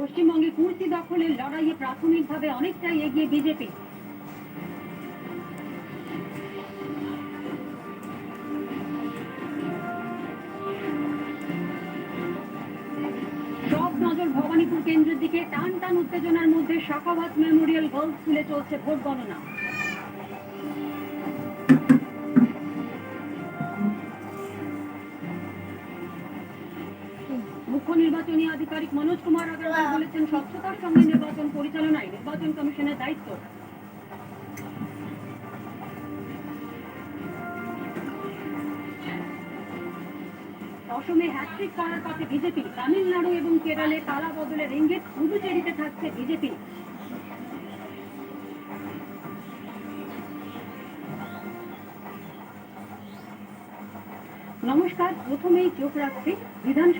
পশ্চিমবঙ্গে কুর্সি দখলের লড়াইয়ে প্রাথমিকভাবে অনেকটাই এগিয়ে বিজেপি। সব নজর ভবানীপুর কেন্দ্রের দিকে। টান টান উত্তেজনার মধ্যে শাখাওয়াত মেমোরিয়াল গার্লস স্কুলে চলছে ভোট গণনা। মুখ্য নির্বাচনী আধিকারিক মনোজ কুমার আগরওয়াল বলেছেন, স্বচ্ছতার সঙ্গে নির্বাচন পরিচালনায় নির্বাচন কমিশনের দায়িত্ব। অসমে হ্যাট্রিক করার পথে বিজেপি। তামিলনাড়ু এবং কেরলে তালা বদলের ইঙ্গিত। পুদুচেরিতে থাকছে বিজেপি। নমস্কার, প্রথমেই চোখ রাখছি বিধানসভা